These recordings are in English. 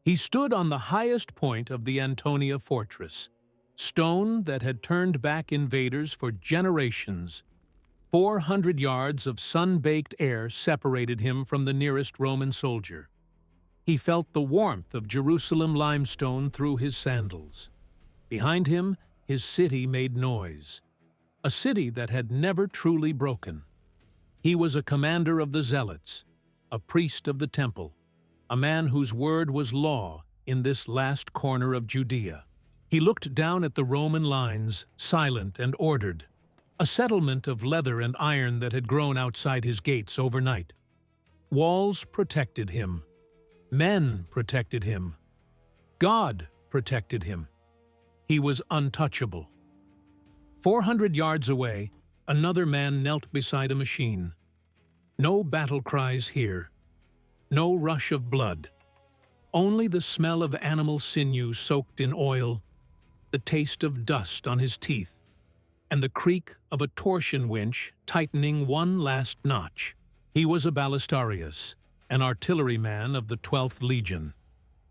He stood on the highest point of the Antonia fortress, stone that had turned back invaders for generations. 400 yards of sun-baked air separated him from the nearest Roman soldier. He felt the warmth of Jerusalem limestone through his sandals. Behind him, his city made noise, a city that had never truly broken. He was a commander of the Zealots, a priest of the temple, a man whose word was law in this last corner of Judea. He looked down at the Roman lines, silent and ordered, a settlement of leather and iron that had grown outside his gates overnight. Walls protected him. Men protected him. God protected him. He was untouchable. 400 yards away, another man knelt beside a machine. No battle cries here. No rush of blood. Only the smell of animal sinew soaked in oil, the taste of dust on his teeth, and the creak of a torsion winch tightening one last notch. He was a ballistarius, an artilleryman of the 12th Legion.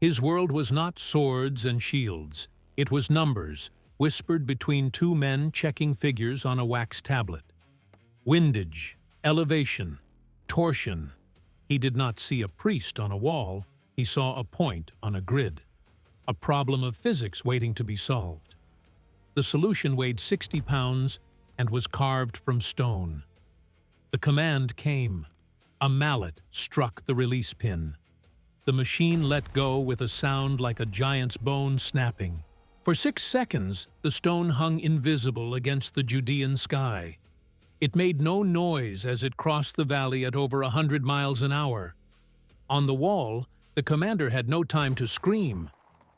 His world was not swords and shields. It was numbers, whispered between two men checking figures on a wax tablet. Windage, elevation, torsion. He did not see a priest on a wall. He saw a point on a grid, a problem of physics waiting to be solved. The solution weighed 60 pounds and was carved from stone. The command came. A mallet struck the release pin. The machine let go with a sound like a giant's bone snapping. For 6 seconds, the stone hung invisible against the Judean sky. It made no noise as it crossed the valley at over 100 miles an hour. On the wall, the commander had no time to scream,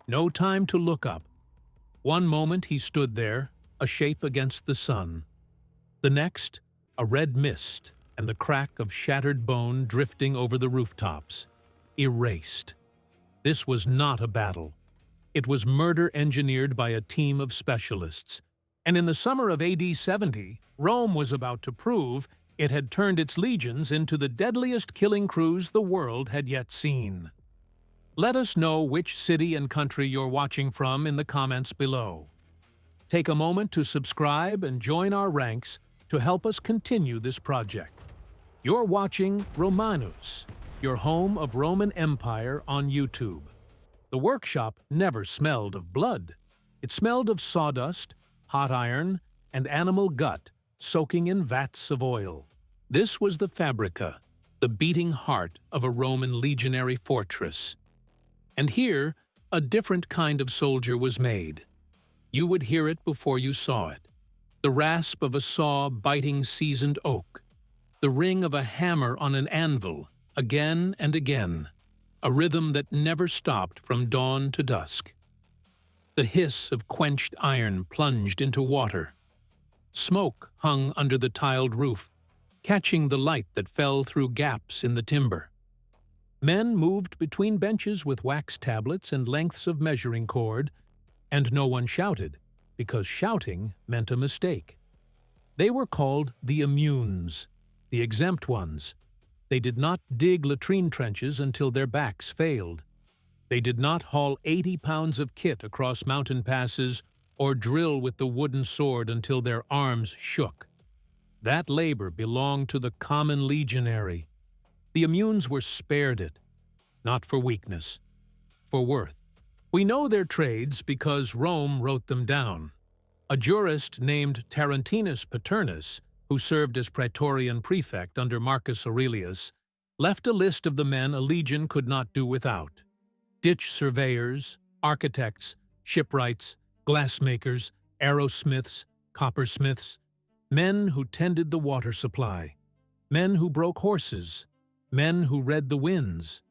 no time to look up. One moment he stood there, a shape against the sun. The next, a red mist and the crack of shattered bone drifting over the rooftops. Erased. This was not a battle. It was murder engineered by a team of specialists. And in the summer of AD 70, Rome was about to prove it had turned its legions into the deadliest killing crews the world had yet seen. Let us know which city and country you're watching from in the comments below. Take a moment to subscribe and join our ranks to help us continue this project. You're watching Romanus, your home of Roman Empire on YouTube. The workshop never smelled of blood. It smelled of sawdust, hot iron, and animal gut soaking in vats of oil. This was the fabrica, the beating heart of a Roman legionary fortress. And here, a different kind of soldier was made. You would hear it before you saw it. The rasp of a saw biting seasoned oak. The ring of a hammer on an anvil, again and again. A rhythm that never stopped from dawn to dusk. The hiss of quenched iron plunged into water. Smoke hung under the tiled roof, catching the light that fell through gaps in the timber. Men moved between benches with wax tablets and lengths of measuring cord, and no one shouted, because shouting meant a mistake. They were called the immunes, the exempt ones. They did not dig latrine trenches until their backs failed. They did not haul 80 pounds of kit across mountain passes or drill with the wooden sword until their arms shook. That labor belonged to the common legionary. The immunes were spared it, not for weakness, for worth. We know their trades because Rome wrote them down. A jurist named Tarentinus Paternus, who served as praetorian prefect under Marcus Aurelius, left a list of the men a legion could not do without. Ditch surveyors, architects, shipwrights, glassmakers, arrowsmiths, coppersmiths, men who tended the water supply, men who broke horses, men who read the winds,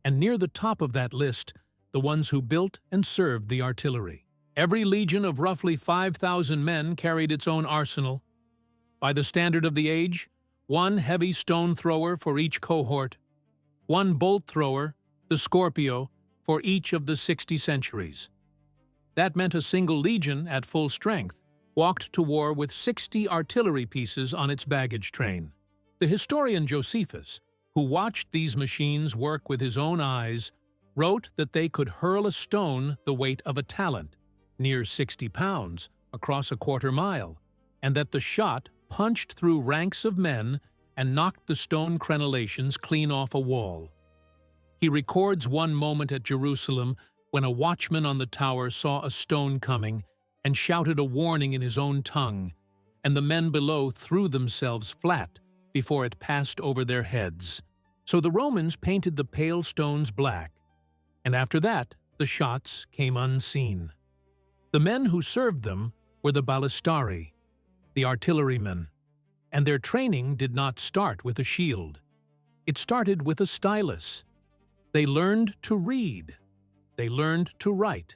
and near the top of that list, the ones who built and served the artillery. Every legion of roughly 5,000 men carried its own arsenal. By the standard of the age, one heavy stone thrower for each cohort, one bolt thrower, the Scorpio, for each of the 60 centuries. That meant a single legion at full strength walked to war with 60 artillery pieces on its baggage train. The historian Josephus, who watched these machines work with his own eyes, wrote that they could hurl a stone the weight of a talent, near 60 pounds, across a quarter-mile, and that the shot punched through ranks of men and knocked the stone crenellations clean off a wall. He records one moment at Jerusalem when a watchman on the tower saw a stone coming and shouted a warning in his own tongue, and the men below threw themselves flat before it passed over their heads. So the Romans painted the pale stones black, and after that the shots came unseen. The men who served them were the ballistari, the artillerymen, and their training did not start with a shield. It started with a stylus. They learned to read. They learned to write.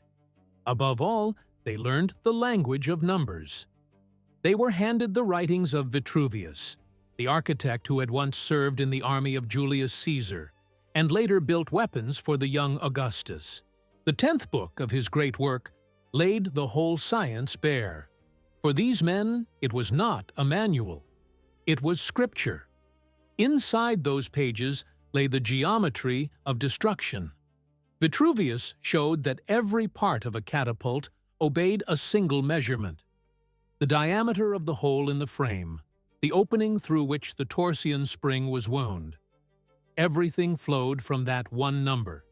Above all, they learned the language of numbers. They were handed the writings of Vitruvius, the architect who had once served in the army of Julius Caesar, and later built weapons for the young Augustus. The 10th book of his great work laid the whole science bare. For these men, it was not a manual. It was scripture. Inside those pages lay the geometry of destruction. Vitruvius showed that every part of a catapult obeyed a single measurement: the diameter of the hole in the frame, the opening through which the torsion spring was wound. Everything flowed from that one number.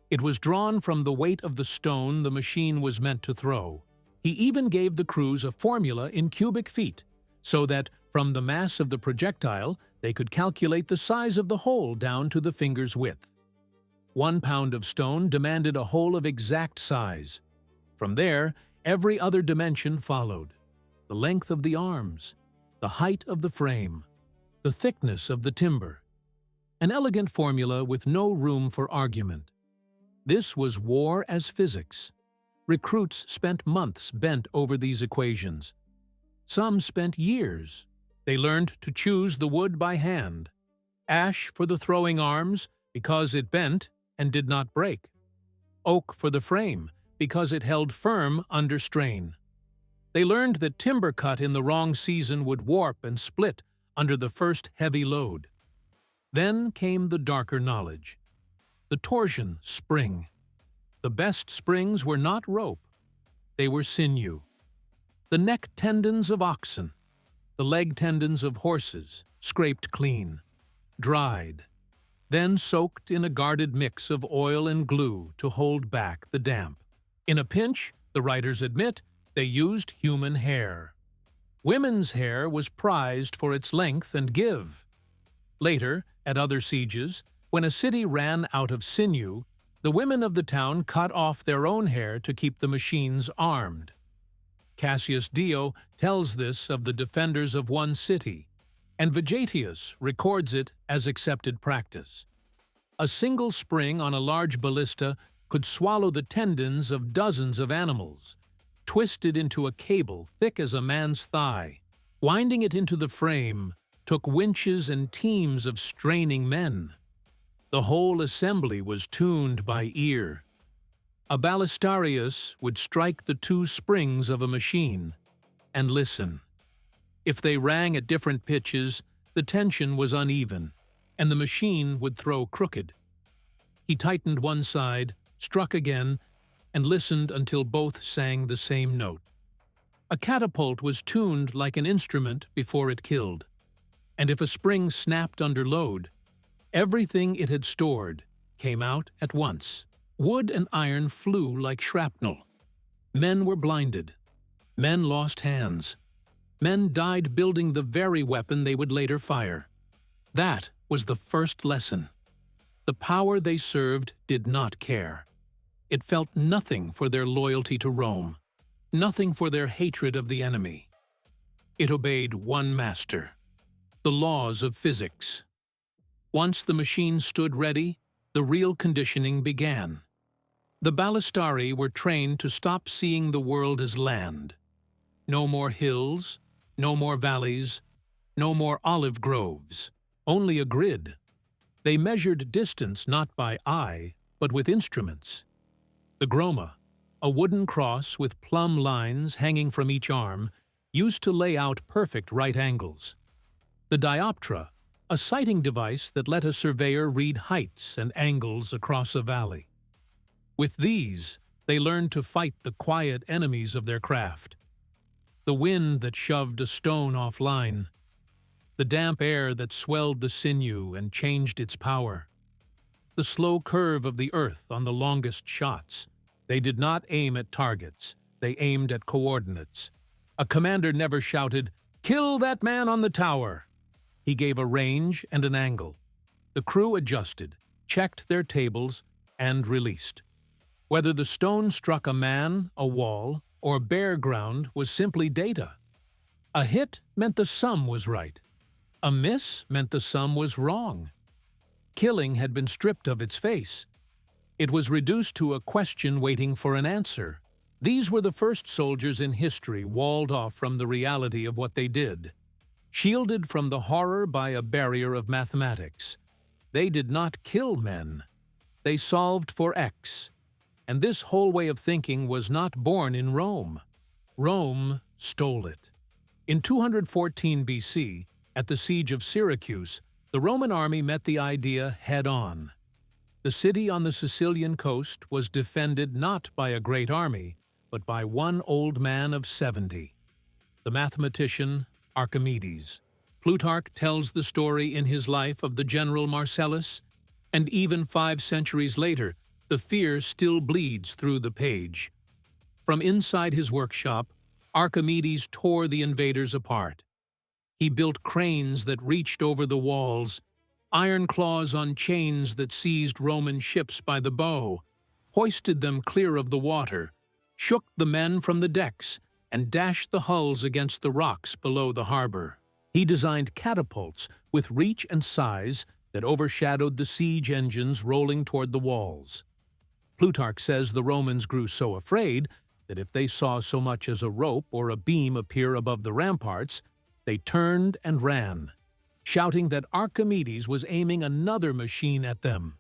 It was drawn from the weight of the stone the machine was meant to throw. He even gave the crews a formula in cubic feet, so that from the mass of the projectile they could calculate the size of the hole down to the finger's width. 1 pound of stone demanded a hole of exact size. From there, every other dimension followed: the length of the arms, the height of the frame, the thickness of the timber. An elegant formula with no room for argument. This was war as physics. Recruits spent months bent over these equations. Some spent years. They learned to choose the wood by hand. Ash for the throwing arms, because it bent and did not break. Oak for the frame, because it held firm under strain. They learned that timber cut in the wrong season would warp and split under the first heavy load. Then came the darker knowledge: the torsion spring. The best springs were not rope, they were sinew. The neck tendons of oxen, the leg tendons of horses, scraped clean, dried, then soaked in a guarded mix of oil and glue to hold back the damp. In a pinch, the writers admit, they used human hair. Women's hair was prized for its length and give. Later, at other sieges, when a city ran out of sinew, the women of the town cut off their own hair to keep the machines armed. Cassius Dio tells this of the defenders of one city, and Vegetius records it as accepted practice. A single spring on a large ballista could swallow the tendons of dozens of animals, twisted into a cable thick as a man's thigh. Winding it into the frame took winches and teams of straining men. The whole assembly was tuned by ear. A ballistarius would strike the 2 springs of a machine and listen. If they rang at different pitches, the tension was uneven, and the machine would throw crooked. He tightened one side, struck again, and listened until both sang the same note. A catapult was tuned like an instrument before it killed, and if a spring snapped under load, everything it had stored came out at once. Wood and iron flew like shrapnel. Men were blinded. Men lost hands. Men died building the very weapon they would later fire. That was the first lesson. The power they served did not care. It felt nothing for their loyalty to Rome, nothing for their hatred of the enemy. It obeyed one master: the laws of physics. Once the machine stood ready, the real conditioning began. The ballistari were trained to stop seeing the world as land. No more hills, no more valleys, no more olive groves, only a grid. They measured distance not by eye, but with instruments. The groma, a wooden cross with plumb lines hanging from each arm, used to lay out perfect right angles. The dioptra, a sighting device that let a surveyor read heights and angles across a valley. With these, they learned to fight the quiet enemies of their craft. The wind that shoved a stone offline, the damp air that swelled the sinew and changed its power, the slow curve of the earth on the longest shots. They did not aim at targets, they aimed at coordinates. A commander never shouted, "Kill that man on the tower!" He gave a range and an angle. The crew adjusted, checked their tables, and released. Whether the stone struck a man, a wall, or bare ground was simply data. A hit meant the sum was right. A miss meant the sum was wrong. Killing had been stripped of its face. It was reduced to a question waiting for an answer. These were the first soldiers in history walled off from the reality of what they did, shielded from the horror by a barrier of mathematics. They did not kill men. They solved for X. And this whole way of thinking was not born in Rome. Rome stole it. In 214 BC, at the siege of Syracuse, the Roman army met the idea head-on. The city on the Sicilian coast was defended not by a great army, but by one old man of 70, the mathematician Archimedes. Plutarch tells the story in his life of the general Marcellus, and even 5 centuries later, the fear still bleeds through the page. From inside his workshop, Archimedes tore the invaders apart. He built cranes that reached over the walls, iron claws on chains that seized Roman ships by the bow, hoisted them clear of the water, shook the men from the decks, and dashed the hulls against the rocks below the harbor. He designed catapults with reach and size that overshadowed the siege engines rolling toward the walls. Plutarch says the Romans grew so afraid that if they saw so much as a rope or a beam appear above the ramparts, they turned and ran, shouting that Archimedes was aiming another machine at them.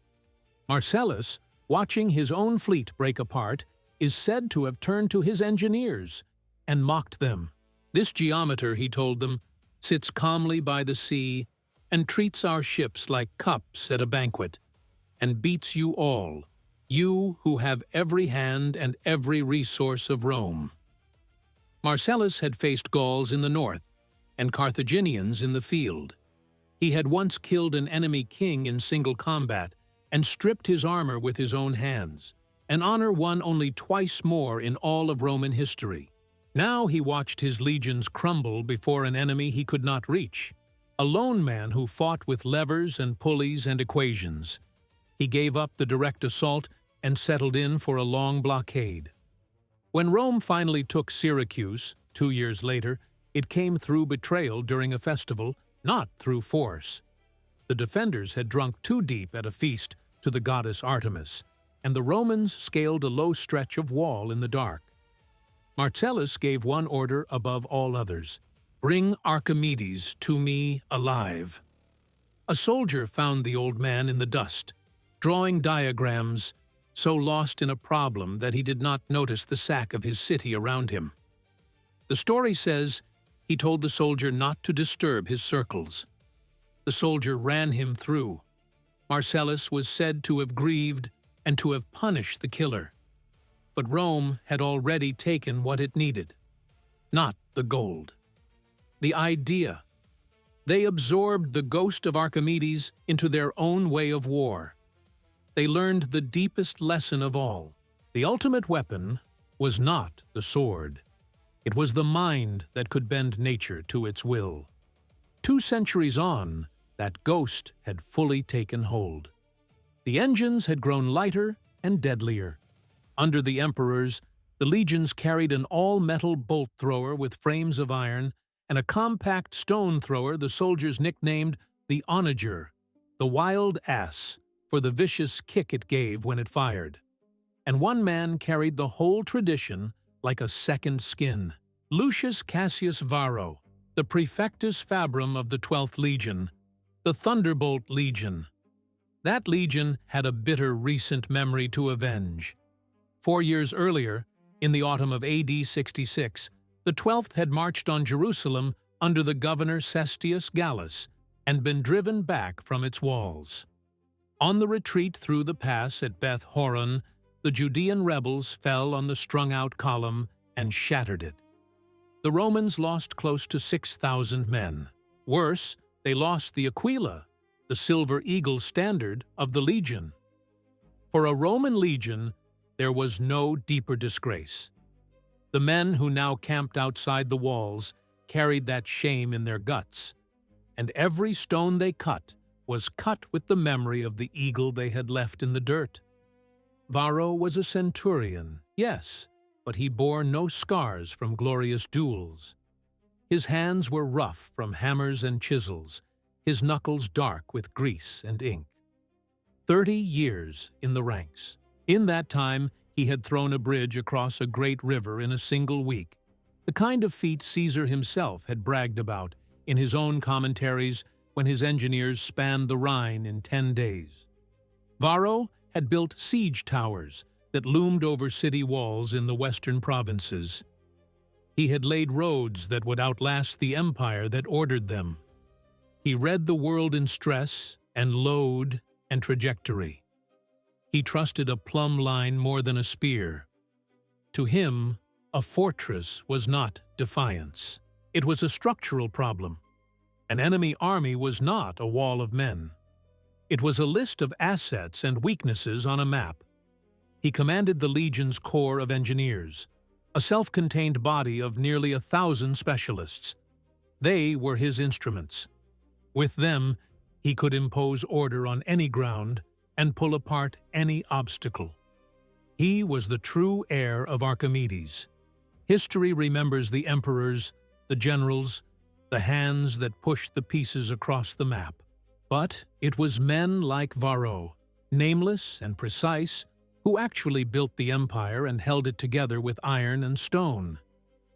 Marcellus, watching his own fleet break apart, is said to have turned to his engineers and mocked them. This geometer, he told them, sits calmly by the sea and treats our ships like cups at a banquet, and beats you all, you who have every hand and every resource of Rome. Marcellus had faced Gauls in the north and Carthaginians in the field. He had once killed an enemy king in single combat and stripped his armor with his own hands, an honor won only twice more in all of Roman history. Now he watched his legions crumble before an enemy he could not reach, a lone man who fought with levers and pulleys and equations. He gave up the direct assault and settled in for a long blockade. When Rome finally took Syracuse, 2 years later, it came through betrayal during a festival, not through force. The defenders had drunk too deep at a feast to the goddess Artemis, and the Romans scaled a low stretch of wall in the dark. Marcellus gave one order above all others: "Bring Archimedes to me alive." A soldier found the old man in the dust, drawing diagrams, so lost in a problem that he did not notice the sack of his city around him. The story says he told the soldier not to disturb his circles. The soldier ran him through. Marcellus was said to have grieved and to have punished the killer. But Rome had already taken what it needed, not the gold. The idea. They absorbed the ghost of Archimedes into their own way of war. They learned the deepest lesson of all. The ultimate weapon was not the sword. It was the mind that could bend nature to its will. 2 centuries on, that ghost had fully taken hold. The engines had grown lighter and deadlier. Under the emperors, the legions carried an all-metal bolt thrower with frames of iron and a compact stone thrower the soldiers nicknamed the onager, the wild ass, for the vicious kick it gave when it fired. And one man carried the whole tradition like a second skin. Lucius Cassius Varro, the Praefectus Fabrum of the 12th Legion, the Thunderbolt Legion. That legion had a bitter recent memory to avenge. 4 years earlier, in the autumn of AD 66, the 12th had marched on Jerusalem under the governor Cestius Gallus and been driven back from its walls. On the retreat through the pass at Beth Horon, the Judean rebels fell on the strung-out column and shattered it. The Romans lost close to 6,000 men. Worse, they lost the Aquila, the silver eagle standard of the legion. For a Roman legion, there was no deeper disgrace. The men who now camped outside the walls carried that shame in their guts, and every stone they cut was cut with the memory of the eagle they had left in the dirt. Varro was a centurion, yes, but he bore no scars from glorious duels. His hands were rough from hammers and chisels, his knuckles dark with grease and ink. 30 years in the ranks. In that time, he had thrown a bridge across a great river in a single week, the kind of feat Caesar himself had bragged about in his own commentaries when his engineers spanned the Rhine in 10 days. Varro had built siege towers that loomed over city walls in the western provinces. He had laid roads that would outlast the empire that ordered them. He read the world in stress and load and trajectory. He trusted a plumb line more than a spear. To him, a fortress was not defiance. It was a structural problem. An enemy army was not a wall of men. It was a list of assets and weaknesses on a map. He commanded the legion's corps of engineers, a self-contained body of nearly 1,000 specialists. They were his instruments. With them, he could impose order on any ground and pull apart any obstacle. He was the true heir of Archimedes. History remembers the emperors, the generals, the hands that pushed the pieces across the map. But it was men like Varro, nameless and precise, who actually built the empire and held it together with iron and stone.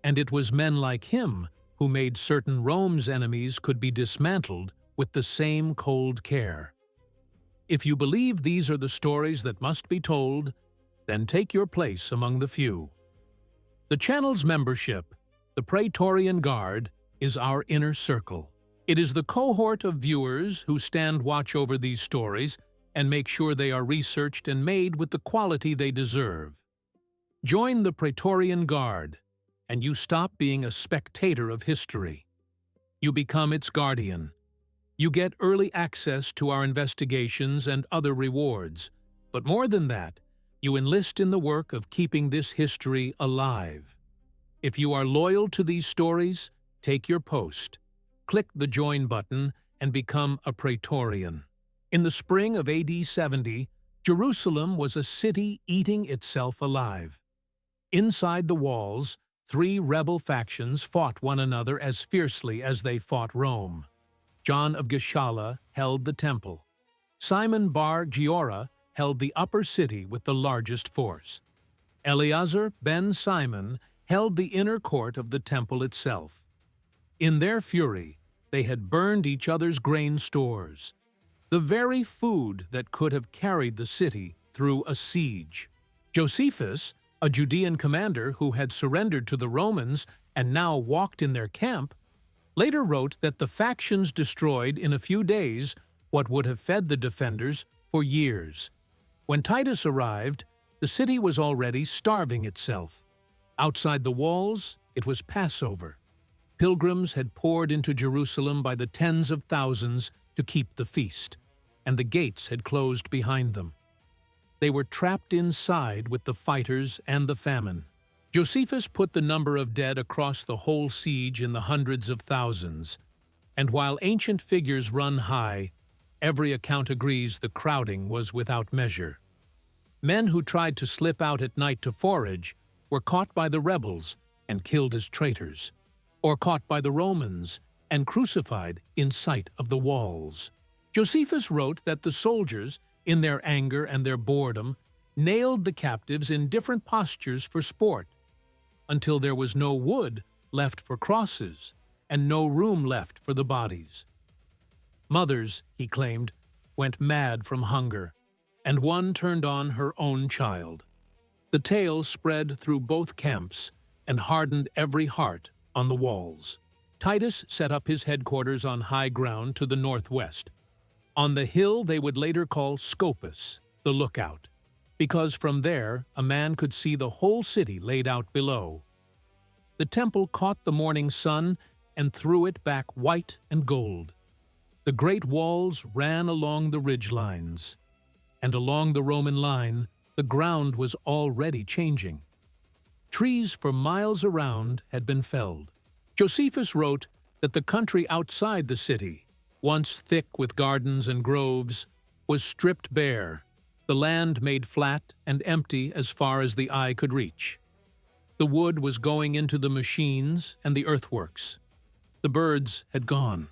And it was men like him who made certain Rome's enemies could be dismantled with the same cold care. If you believe these are the stories that must be told, then take your place among the few. The channel's membership, the Praetorian Guard, is our inner circle. It is the cohort of viewers who stand watch over these stories and make sure they are researched and made with the quality they deserve. Join the Praetorian Guard, and you stop being a spectator of history. You become its guardian. You get early access to our investigations and other rewards, but more than that, you enlist in the work of keeping this history alive. If you are loyal to these stories, take your post. Click the Join button and become a Praetorian. In the spring of AD 70, Jerusalem was a city eating itself alive. Inside the walls, 3 rebel factions fought one another as fiercely as they fought Rome. John of Gischala held the temple. Simon bar Giora held the upper city with the largest force. Eleazar ben Simon held the inner court of the temple itself. In their fury, they had burned each other's grain stores, the very food that could have carried the city through a siege. Josephus, a Judean commander who had surrendered to the Romans and now walked in their camp, later wrote that the factions destroyed in a few days what would have fed the defenders for years. When Titus arrived, the city was already starving itself. Outside the walls, it was Passover. Pilgrims had poured into Jerusalem by the tens of thousands to keep the feast, and the gates had closed behind them. They were trapped inside with the fighters and the famine. Josephus put the number of dead across the whole siege in the hundreds of thousands, and while ancient figures run high, every account agrees the crowding was without measure. Men who tried to slip out at night to forage were caught by the rebels and killed as traitors, or caught by the Romans and crucified in sight of the walls. Josephus wrote that the soldiers, in their anger and their boredom, nailed the captives in different postures for sport, until there was no wood left for crosses and no room left for the bodies. Mothers, he claimed, went mad from hunger, and one turned on her own child. The tale spread through both camps and hardened every heart on the walls. Titus set up his headquarters on high ground to the northwest, on the hill they would later call Scopus, the lookout. because from there a man could see the whole city laid out below. The temple caught the morning sun and threw it back white and gold. The great walls ran along the ridge lines, and along the Roman line the ground was already changing. Trees for miles around had been felled. Josephus wrote that the country outside the city, once thick with gardens and groves, was stripped bare, the land made flat and empty as far as the eye could reach. The wood was going into the machines and the earthworks. The birds had gone.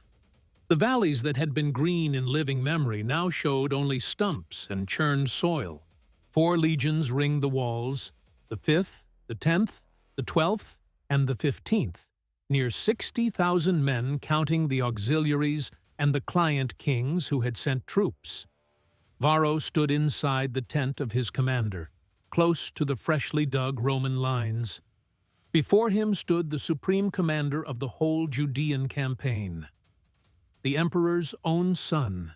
The valleys that had been green in living memory now showed only stumps and churned soil. 4 legions ringed the walls, the 5th, the 10th, the 12th, and the 15th, near 60,000 men counting the auxiliaries and the client kings who had sent troops. Varro stood inside the tent of his commander, close to the freshly dug Roman lines. Before him stood the supreme commander of the whole Judean campaign, the emperor's own son,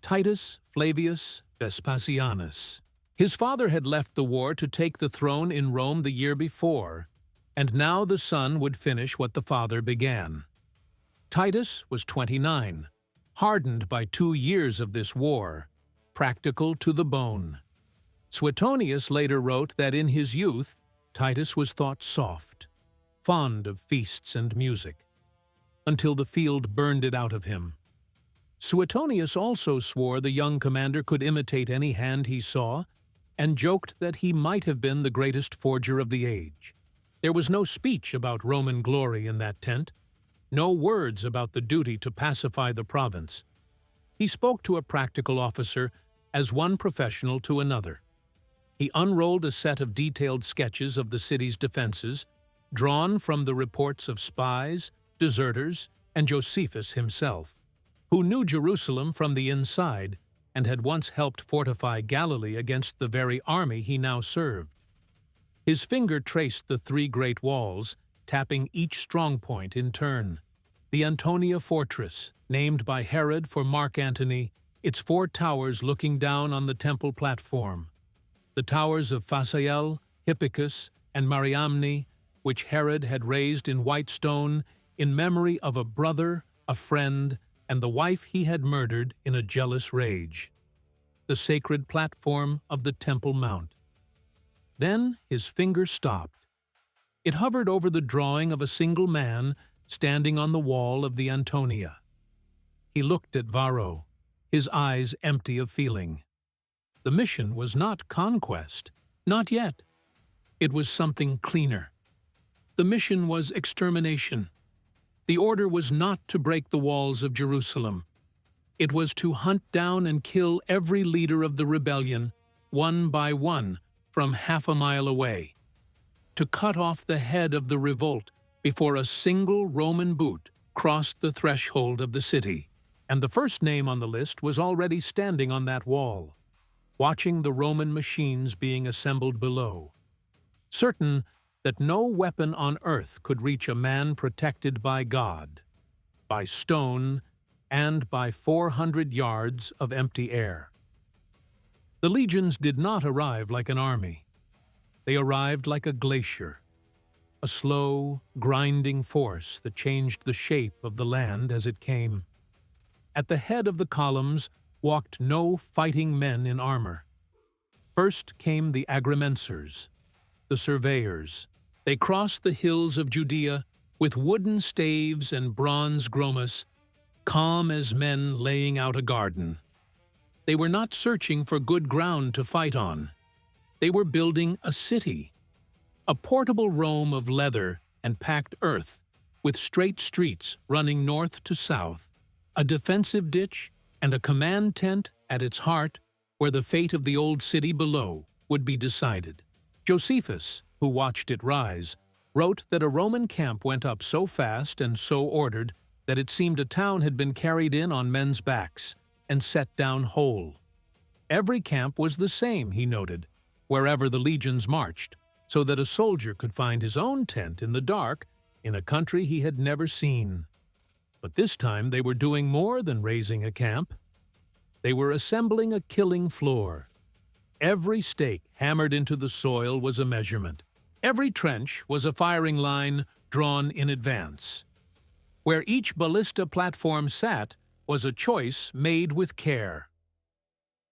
Titus Flavius Vespasianus. His father had left the war to take the throne in Rome the year before, and now the son would finish what the father began. Titus was 29, hardened by 2 years of this war, practical to the bone. Suetonius later wrote that in his youth, Titus was thought soft, fond of feasts and music, until the field burned it out of him. Suetonius also swore the young commander could imitate any hand he saw, and joked that he might have been the greatest forger of the age. There was no speech about Roman glory in that tent, no words about the duty to pacify the province. He spoke to a practical officer as one professional to another. He unrolled a set of detailed sketches of the city's defenses, drawn from the reports of spies, deserters, and Josephus himself, who knew Jerusalem from the inside and had once helped fortify Galilee against the very army he now served. His finger traced the 3 great walls, tapping each strong point in turn. The Antonia fortress, named by Herod for Mark Antony, its 4 towers looking down on the temple platform. The towers of Phasael, Hippicus, and Mariamne, which Herod had raised in white stone in memory of a brother, a friend, and the wife he had murdered in a jealous rage. The sacred platform of the Temple Mount. Then his finger stopped. It hovered over the drawing of a single man standing on the wall of the Antonia. He looked at Varro, his eyes empty of feeling. The mission was not conquest, not yet. It was something cleaner. The mission was extermination. The order was not to break the walls of Jerusalem. It was to hunt down and kill every leader of the rebellion, one by one, from half a mile away. To cut off the head of the revolt before a single Roman boot crossed the threshold of the city. And the first name on the list was already standing on that wall, watching the Roman machines being assembled below, certain that no weapon on earth could reach a man protected by God, by stone, and by 400 yards of empty air. The legions did not arrive like an army. They arrived like a glacier, a slow, grinding force that changed the shape of the land as it came. At the head of the columns walked no fighting men in armor. First came the agrimensors, the surveyors. They crossed the hills of Judea with wooden staves and bronze gromas, calm as men laying out a garden. They were not searching for good ground to fight on. They were building a city, a portable Rome of leather and packed earth, with straight streets running north to south, a defensive ditch, and a command tent at its heart where the fate of the old city below would be decided. Josephus, who watched it rise, wrote that a Roman camp went up so fast and so ordered that it seemed a town had been carried in on men's backs and set down whole. Every camp was the same, he noted, wherever the legions marched, so that a soldier could find his own tent in the dark in a country he had never seen. But this time they were doing more than raising a camp. They were assembling a killing floor. Every stake hammered into the soil was a measurement. Every trench was a firing line drawn in advance. Where each ballista platform sat was a choice made with care.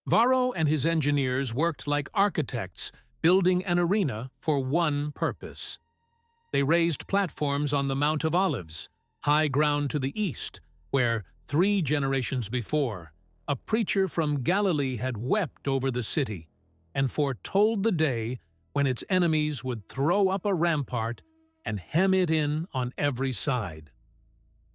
Varro and his engineers worked like architects, building an arena for one purpose. They raised platforms on the Mount of Olives, high ground to the east, where 3 generations before, a preacher from Galilee had wept over the city and foretold the day when its enemies would throw up a rampart and hem it in on every side.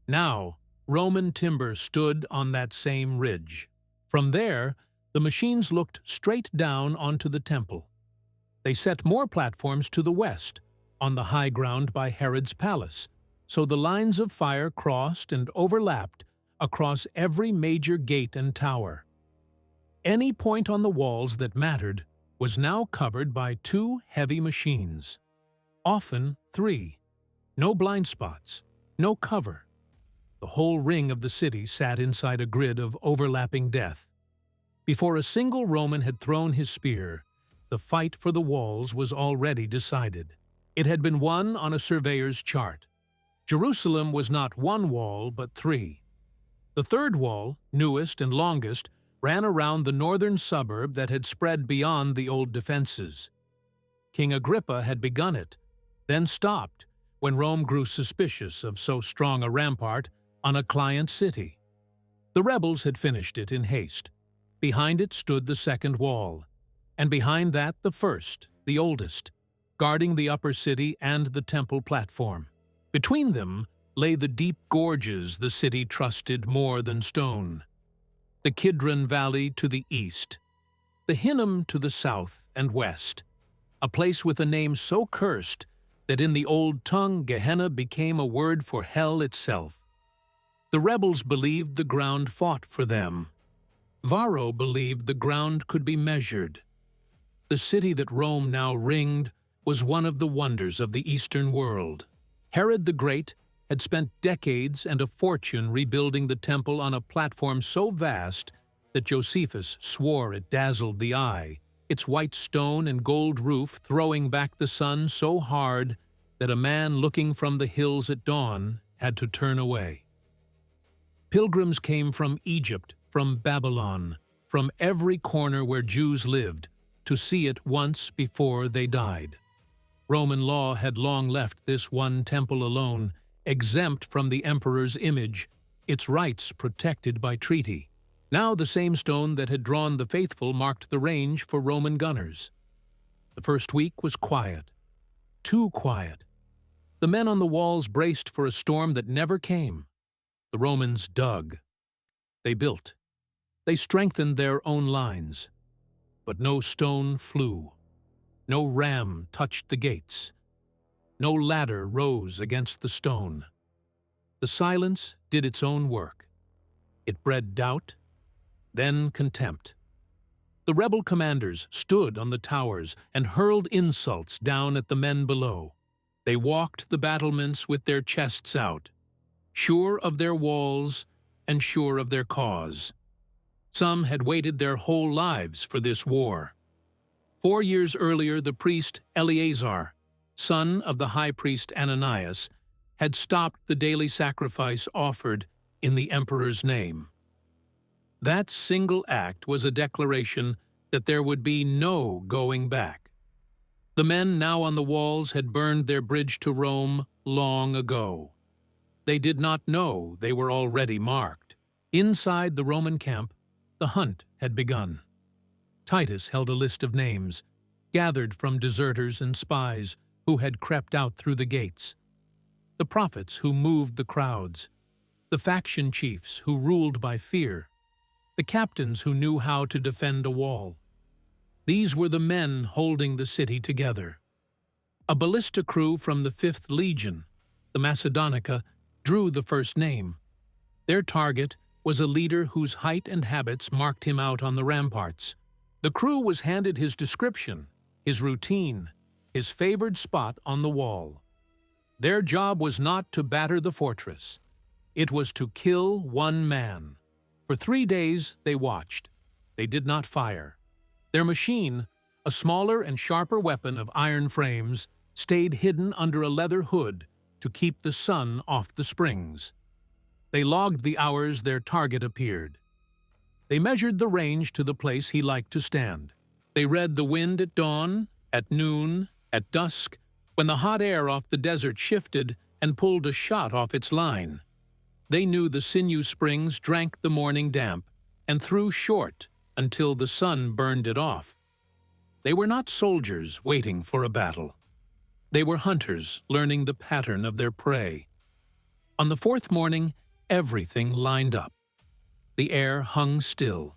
Now, Roman timber stood on that same ridge. From there, the machines looked straight down onto the temple. They set more platforms to the west, on the high ground by Herod's palace, so the lines of fire crossed and overlapped across every major gate and tower. Any point on the walls that mattered was now covered by 2 heavy machines, often 3. No blind spots, no cover. The whole ring of the city sat inside a grid of overlapping death. Before a single Roman had thrown his spear, the fight for the walls was already decided. It had been won on a surveyor's chart. Jerusalem was not 1 wall, but 3. The 3rd wall, newest and longest, ran around the northern suburb that had spread beyond the old defenses. King Agrippa had begun it, then stopped when Rome grew suspicious of so strong a rampart on a client city. The rebels had finished it in haste. Behind it stood the 2nd wall, and behind that the 1st, the oldest, guarding the upper city and the temple platform. Between them lay the deep gorges the city trusted more than stone. The Kidron Valley to the east, the Hinnom to the south and west, a place with a name so cursed that in the old tongue Gehenna became a word for hell itself. The rebels believed the ground fought for them. Varro believed the ground could be measured. The city that Rome now ringed was one of the wonders of the Eastern world. Herod the Great had spent decades and a fortune rebuilding the temple on a platform so vast that Josephus swore it dazzled the eye, its white stone and gold roof throwing back the sun so hard that a man looking from the hills at dawn had to turn away. Pilgrims came from Egypt, from Babylon, from every corner where Jews lived, to see it once before they died. Roman law had long left this one temple alone, exempt from the emperor's image, its rights protected by treaty. Now the same stone that had drawn the faithful marked the range for Roman gunners. The first week was quiet, too quiet. The men on the walls braced for a storm that never came. The Romans dug. They built. They strengthened their own lines. But no stone flew. No ram touched the gates. No ladder rose against the stone. The silence did its own work. It bred doubt, then contempt. The rebel commanders stood on the towers and hurled insults down at the men below. They walked the battlements with their chests out, sure of their walls and sure of their cause. Some had waited their whole lives for this war. 4 years earlier, the priest Eleazar, son of the high priest Ananias, had stopped the daily sacrifice offered in the emperor's name. That single act was a declaration that there would be no going back. The men now on the walls had burned their bridge to Rome long ago. They did not know they were already marked. Inside the Roman camp, the hunt had begun. Titus held a list of names, gathered from deserters and spies who had crept out through the gates, the prophets who moved the crowds, the faction chiefs who ruled by fear, the captains who knew how to defend a wall. These were the men holding the city together. A ballista crew from the 5th Legion, the Macedonica, drew the first name. Their target was a leader whose height and habits marked him out on the ramparts. The crew was handed his description, his routine, his favored spot on the wall. Their job was not to batter the fortress. It was to kill one man. For 3 days they watched. They did not fire. Their machine, a smaller and sharper weapon of iron frames, stayed hidden under a leather hood to keep the sun off the springs. They logged the hours their target appeared. They measured the range to the place he liked to stand. They read the wind at dawn, at noon, at dusk, when the hot air off the desert shifted and pulled a shot off its line. They knew the sinew springs drank the morning damp and threw short until the sun burned it off. They were not soldiers waiting for a battle. They were hunters learning the pattern of their prey. On the fourth morning, everything lined up. The air hung still.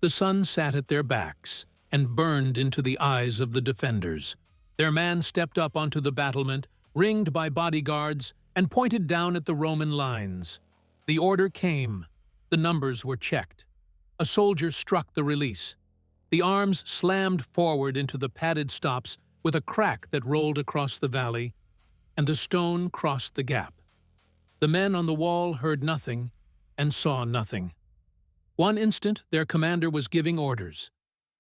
The sun sat at their backs and burned into the eyes of the defenders. Their man stepped up onto the battlement, ringed by bodyguards, and pointed down at the Roman lines. The order came. The numbers were checked. A soldier struck the release. The arms slammed forward into the padded stops with a crack that rolled across the valley, and the stone crossed the gap. The men on the wall heard nothing and saw nothing. One instant, their commander was giving orders.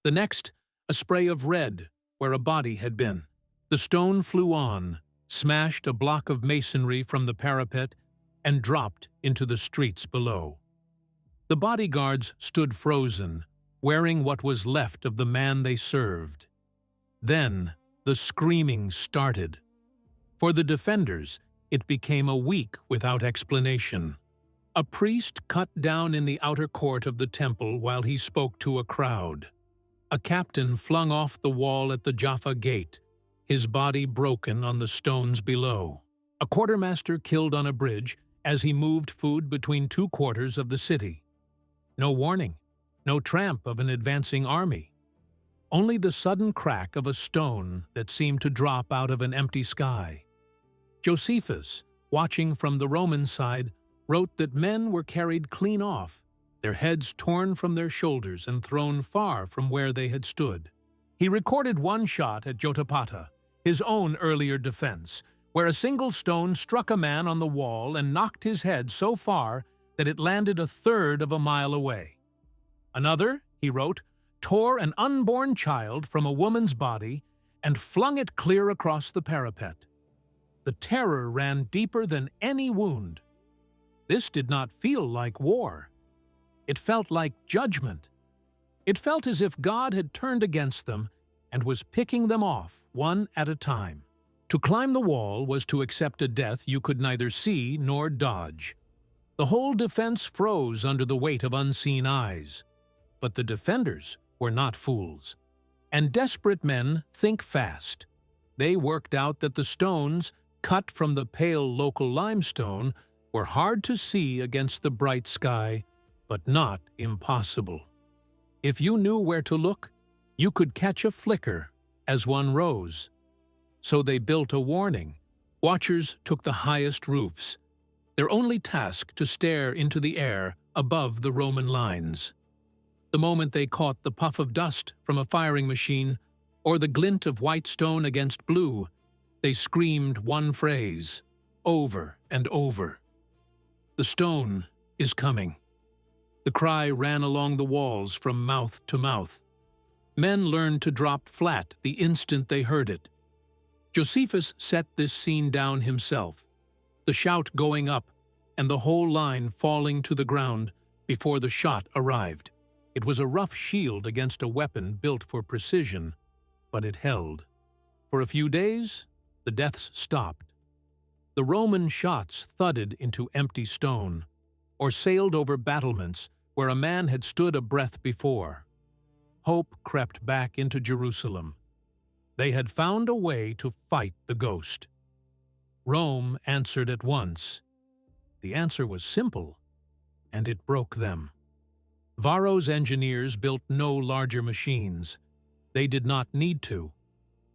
The next, a spray of red where a body had been. The stone flew on, smashed a block of masonry from the parapet, and dropped into the streets below. The bodyguards stood frozen, wearing what was left of the man they served. Then the screaming started. For the defenders, it became a week without explanation. A priest cut down in the outer court of the temple while he spoke to a crowd. A captain flung off the wall at the Jaffa gate, his body broken on the stones below. A quartermaster killed on a bridge as he moved food between two quarters of the city. No warning, no tramp of an advancing army. Only the sudden crack of a stone that seemed to drop out of an empty sky. Josephus, watching from the Roman side, wrote that men were carried clean off, their heads torn from their shoulders and thrown far from where they had stood. He recorded one shot at Jotapata, his own earlier defense, where a single stone struck a man on the wall and knocked his head so far that it landed a third of a mile away. Another, he wrote, tore an unborn child from a woman's body and flung it clear across the parapet. The terror ran deeper than any wound. This did not feel like war. It felt like judgment. It felt as if God had turned against them and was picking them off one at a time. To climb the wall was to accept a death you could neither see nor dodge. The whole defense froze under the weight of unseen eyes. But the defenders were not fools. And desperate men think fast. They worked out that the stones, cut from the pale local limestone, were hard to see against the bright sky, but not impossible. If you knew where to look, you could catch a flicker as one rose. So they built a warning. Watchers took the highest roofs, their only task to stare into the air above the Roman lines. The moment they caught the puff of dust from a firing machine or the glint of white stone against blue, they screamed one phrase, over and over. The stone is coming. The cry ran along the walls from mouth to mouth. Men learned to drop flat the instant they heard it. Josephus set this scene down himself, the shout going up and the whole line falling to the ground before the shot arrived. It was a rough shield against a weapon built for precision, but it held. For a few days, the deaths stopped. The Roman shots thudded into empty stone, or sailed over battlements where a man had stood a breath before. Hope crept back into Jerusalem. They had found a way to fight the ghost. Rome answered at once. The answer was simple, and it broke them. Varro's engineers built no larger machines. They did not need to.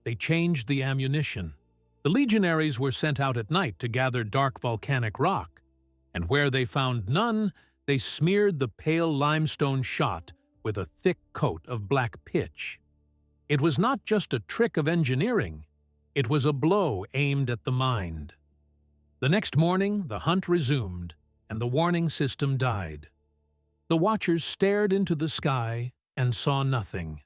They changed the ammunition. The legionaries were sent out at night to gather dark volcanic rock, and where they found none, they smeared the pale limestone shot with a thick coat of black pitch. It was not just a trick of engineering. It was a blow aimed at the mind. The next morning, the hunt resumed, and the warning system died. The watchers stared into the sky and saw nothing.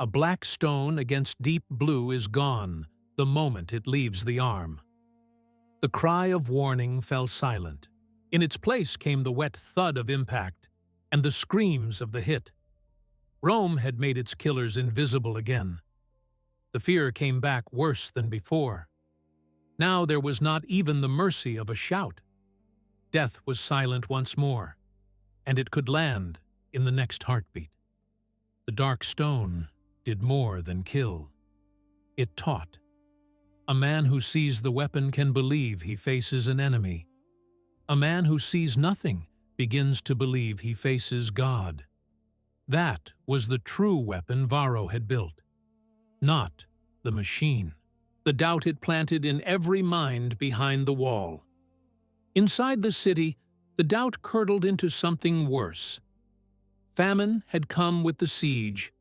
A black stone against deep blue is gone the moment it leaves the arm. The cry of warning fell silent. In its place came the wet thud of impact and the screams of the hit. Rome had made its killers invisible again. The fear came back worse than before. Now there was not even the mercy of a shout. Death was silent once more, and it could land in the next heartbeat. The dark stone did more than kill. It taught. A man who sees the weapon can believe he faces an enemy. A man who sees nothing begins to believe he faces God. That was the true weapon Varro had built, not the machine. The doubt it planted in every mind behind the wall. Inside the city, the doubt curdled into something worse. Famine had come with the siege,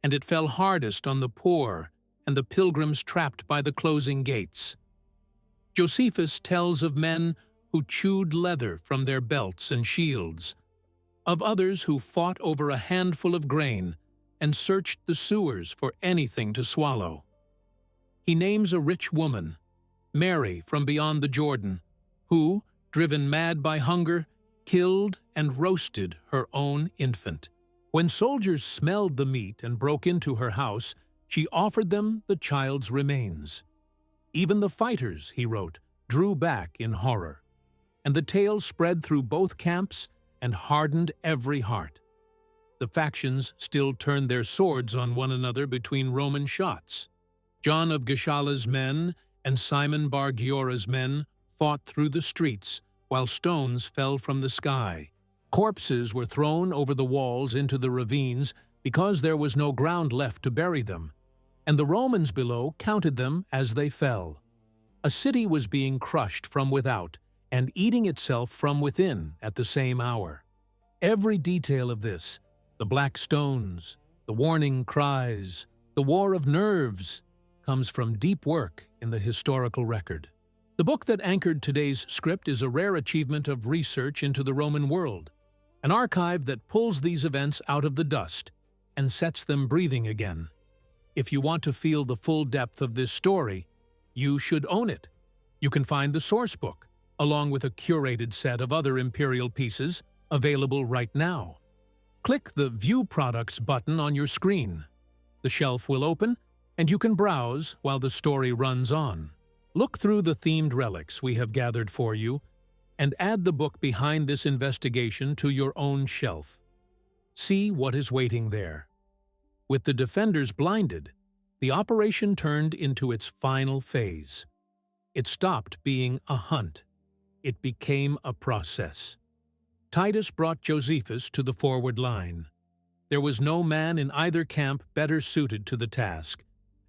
and it fell hardest on the poor and the pilgrims trapped by the closing gates. Josephus tells of men who chewed leather from their belts and shields, of others who fought over a handful of grain and searched the sewers for anything to swallow. He names a rich woman, Mary from beyond the Jordan, who, driven mad by hunger, killed and roasted her own infant. When soldiers smelled the meat and broke into her house, she offered them the child's remains. Even the fighters, he wrote, drew back in horror, and the tale spread through both camps and hardened every heart. The factions still turned their swords on one another between Roman shots. John of Gischala's men and Simon bar Giora's men fought through the streets while stones fell from the sky. Corpses were thrown over the walls into the ravines because there was no ground left to bury them, and the Romans below counted them as they fell. A city was being crushed from without and eating itself from within at the same hour. Every detail of this, the black stones, the warning cries, the war of nerves, comes from deep work in the historical record. The book that anchored today's script is a rare achievement of research into the Roman world, an archive that pulls these events out of the dust and sets them breathing again. If you want to feel the full depth of this story, you should own it. You can find the source book, along with a curated set of other imperial pieces, available right now. Click the View Products button on your screen. The shelf will open, and you can browse while the story runs on. Look through the themed relics we have gathered for you, and add the book behind this investigation to your own shelf. See what is waiting there. With the defenders blinded, the operation turned into its final phase. It stopped being a hunt. It became a process. Titus brought Josephus to the forward line. There was no man in either camp better suited to the task,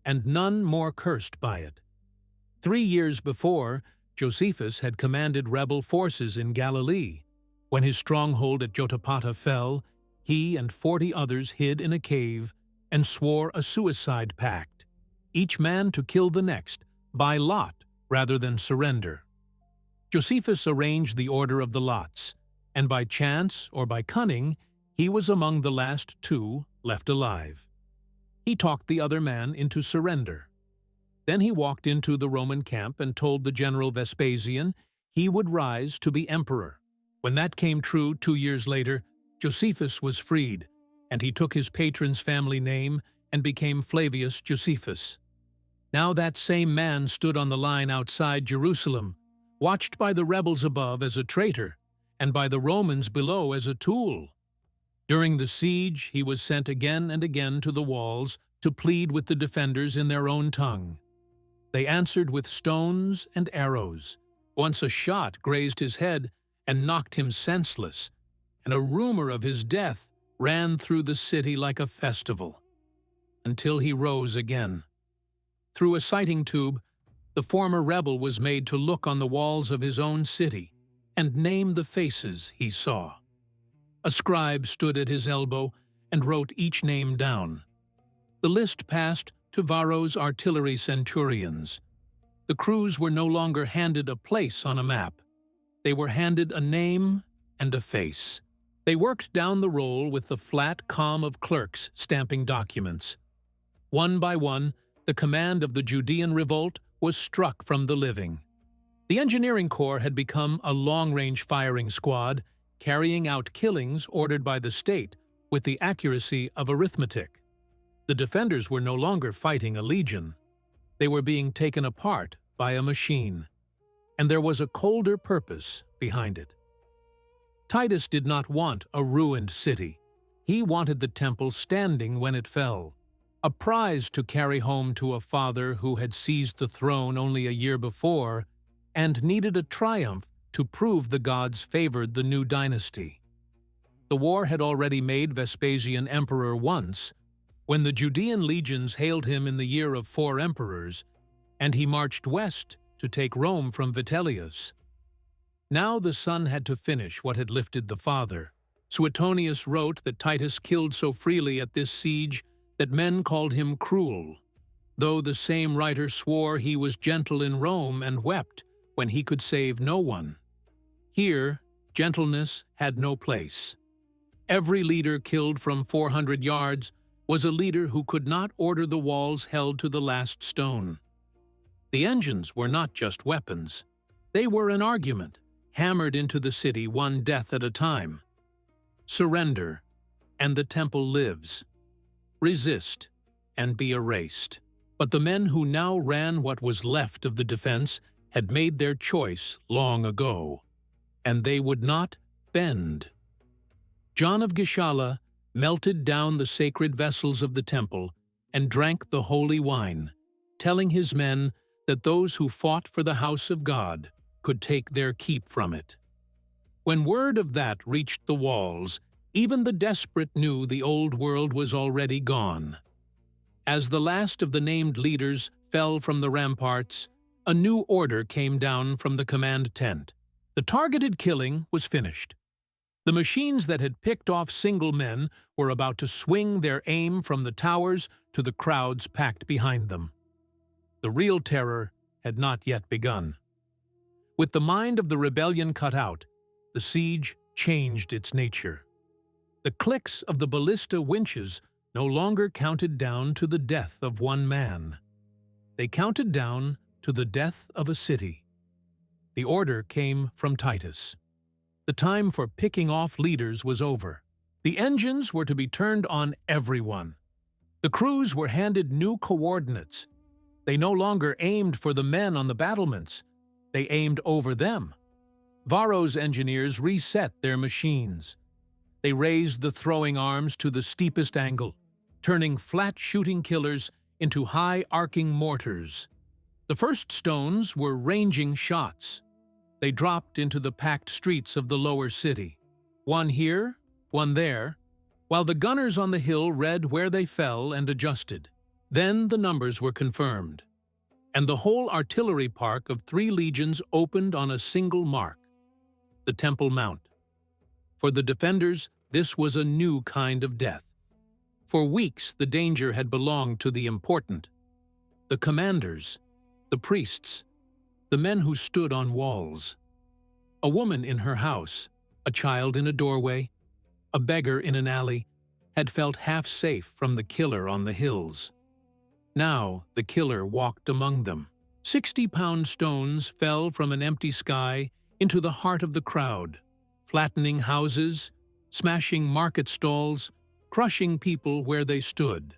and none more cursed by it. 3 years before, Josephus had commanded rebel forces in Galilee. When his stronghold at Jotapata fell, he and 40 others hid in a cave and swore a suicide pact, each man to kill the next, by lot rather than surrender. Josephus arranged the order of the lots, and by chance or by cunning, he was among the last 2 left alive. He talked the other man into surrender. Then he walked into the Roman camp and told the general Vespasian he would rise to be emperor. When that came true 2 years later, Josephus was freed, and he took his patron's family name and became Flavius Josephus. Now that same man stood on the line outside Jerusalem, watched by the rebels above as a traitor, and by the Romans below as a tool. During the siege, he was sent again and again to the walls to plead with the defenders in their own tongue. They answered with stones and arrows. Once a shot grazed his head and knocked him senseless, and a rumor of his death ran through the city like a festival, until he rose again. Through a sighting tube, the former rebel was made to look on the walls of his own city and name the faces he saw. A scribe stood at his elbow and wrote each name down. The list passed to Varro's artillery centurions. The crews were no longer handed a place on a map. They were handed a name and a face. They worked down the roll with the flat calm of clerks stamping documents. One by one, the command of the Judean revolt was struck from the living. The engineering corps had become a long-range firing squad, carrying out killings ordered by the state with the accuracy of arithmetic. The defenders were no longer fighting a legion. They were being taken apart by a machine, and there was a colder purpose behind it. Titus did not want a ruined city. He wanted the temple standing when it fell, a prize to carry home to a father who had seized the throne only a year before and needed a triumph to prove the gods favored the new dynasty. The war had already made Vespasian emperor once, when the Judean legions hailed him in the year of 4 emperors, and he marched west to take Rome from Vitellius. Now the son had to finish what had lifted the father. Suetonius wrote that Titus killed so freely at this siege that men called him cruel, though the same writer swore he was gentle in Rome and wept when he could save no one. Here, gentleness had no place. Every leader killed from 400 yards was a leader who could not order the walls held to the last stone. The engines were not just weapons. They were an argument, hammered into the city one death at a time. Surrender, and the temple lives. Resist, and be erased. But the men who now ran what was left of the defense had made their choice long ago, and they would not bend. John of Gischala melted down the sacred vessels of the temple and drank the holy wine, telling his men that those who fought for the house of God could take their keep from it. When word of that reached the walls, even the desperate knew the old world was already gone. As the last of the named leaders fell from the ramparts, a new order came down from the command tent. The targeted killing was finished. The machines that had picked off single men were about to swing their aim from the towers to the crowds packed behind them. The real terror had not yet begun. With the mind of the rebellion cut out, the siege changed its nature. The clicks of the ballista winches no longer counted down to the death of one man. They counted down to the death of a city. The order came from Titus. The time for picking off leaders was over. The engines were to be turned on everyone. The crews were handed new coordinates. They no longer aimed for the men on the battlements. They aimed over them. Varro's engineers reset their machines. They raised the throwing arms to the steepest angle, turning flat shooting killers into high arcing mortars. The first stones were ranging shots. They dropped into the packed streets of the lower city, one here, one there, while the gunners on the hill read where they fell and adjusted. Then the numbers were confirmed, and the whole artillery park of 3 legions opened on a single mark, the Temple Mount. For the defenders, this was a new kind of death. For weeks, the danger had belonged to the important, the commanders, the priests, the men who stood on walls. A woman in her house, a child in a doorway, a beggar in an alley, had felt half safe from the killer on the hills. Now the killer walked among them. 60-pound stones fell from an empty sky into the heart of the crowd, flattening houses, smashing market stalls, crushing people where they stood.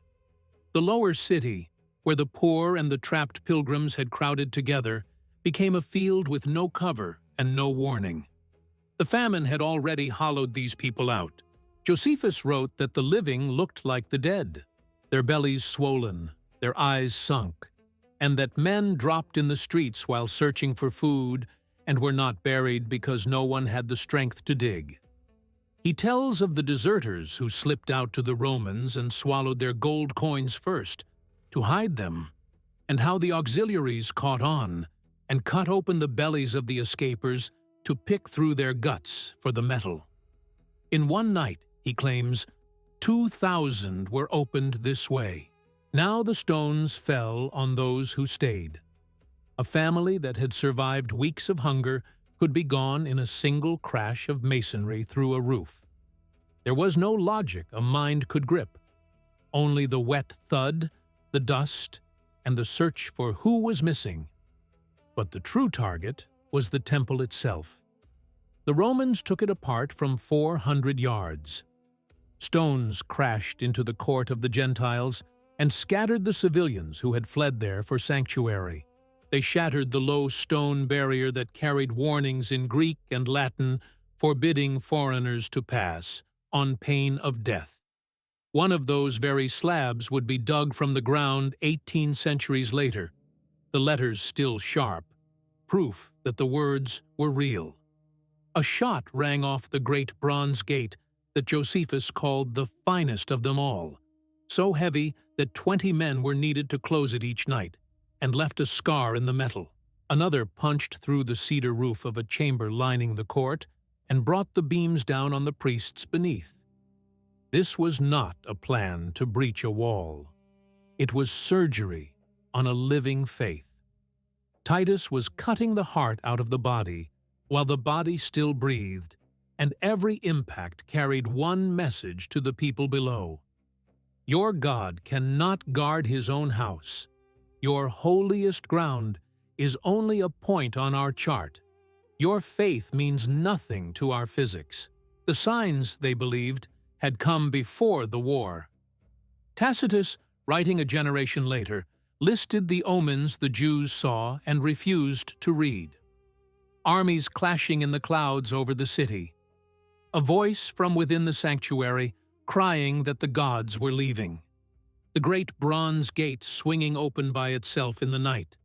The lower city, where the poor and the trapped pilgrims had crowded together, became a field with no cover and no warning. The famine had already hollowed these people out. Josephus wrote that the living looked like the dead, their bellies swollen, their eyes sunk, and that men dropped in the streets while searching for food and were not buried because no one had the strength to dig. He tells of the deserters who slipped out to the Romans and swallowed their gold coins first, to hide them, and how the auxiliaries caught on and cut open the bellies of the escapers to pick through their guts for the metal. In one night, he claims, 2,000 were opened this way. Now the stones fell on those who stayed. A family that had survived weeks of hunger could be gone in a single crash of masonry through a roof. There was no logic a mind could grip, only the wet thud, the the dust, and the search for who was missing. But the true target was the temple itself. The Romans took it apart from 400 yards. Stones crashed into the court of the Gentiles and scattered the civilians who had fled there for sanctuary. They shattered the low stone barrier that carried warnings in Greek and Latin forbidding foreigners to pass, on pain of death. One of those very slabs would be dug from the ground 18 centuries later, the letters still sharp, proof that the words were real. A shot rang off the great bronze gate that Josephus called the finest of them all, so heavy that 20 men were needed to close it each night, and left a scar in the metal. Another punched through the cedar roof of a chamber lining the court and brought the beams down on the priests beneath. This was not a plan to breach a wall. It was surgery on a living faith. Titus was cutting the heart out of the body while the body still breathed, and every impact carried one message to the people below. Your God cannot guard his own house. Your holiest ground is only a point on our chart. Your faith means nothing to our physics. The signs, they believed, had come before the war. Tacitus, writing a generation later, listed the omens the Jews saw and refused to read. Armies clashing in the clouds over the city. A voice from within the sanctuary crying that the gods were leaving. The great bronze gate swinging open by itself in the night.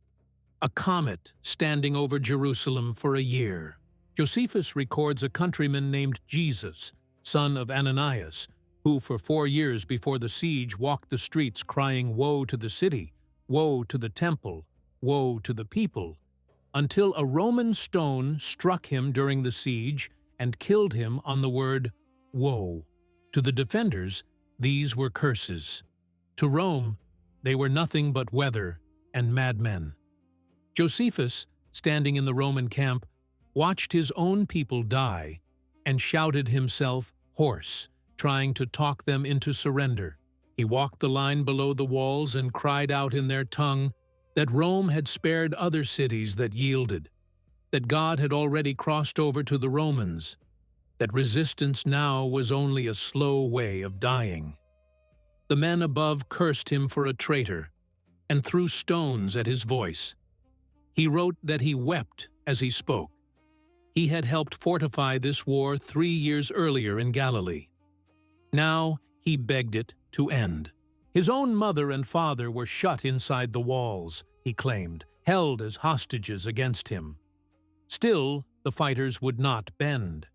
A comet standing over Jerusalem for a year. Josephus records a countryman named Jesus, son of Ananias, who for 4 years before the siege walked the streets crying, "Woe to the city, woe to the temple, woe to the people," until a Roman stone struck him during the siege and killed him on the word woe. To the defenders, these were curses. To Rome, they were nothing but weather and madmen. Josephus, standing in the Roman camp, watched his own people die and shouted himself hoarse, trying to talk them into surrender. He walked the line below the walls and cried out in their tongue that Rome had spared other cities that yielded, that God had already crossed over to the Romans, that resistance now was only a slow way of dying. The men above cursed him for a traitor and threw stones at his voice. He wrote that he wept as he spoke. He had helped fortify this war 3 years earlier in Galilee. Now he begged it to end. His own mother and father were shut inside the walls, he claimed, held as hostages against him. Still, the fighters would not bend.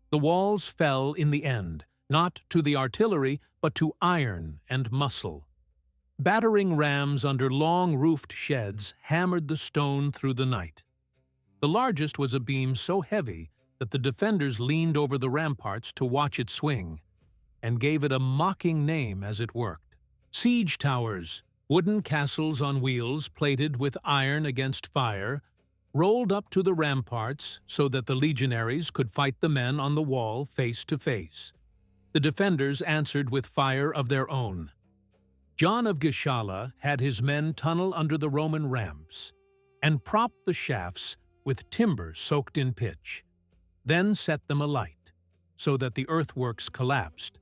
The walls fell in the end, not to the artillery, but to iron and muscle. Battering rams under long-roofed sheds hammered the stone through the night. The largest was a beam so heavy that the defenders leaned over the ramparts to watch it swing, and gave it a mocking name as it worked. Siege towers, wooden castles on wheels plated with iron against fire, rolled up to the ramparts so that the legionaries could fight the men on the wall face to face. The defenders answered with fire of their own. John of Gischala had his men tunnel under the Roman ramps and prop the shafts with timber soaked in pitch, then set them alight so that the earthworks collapsed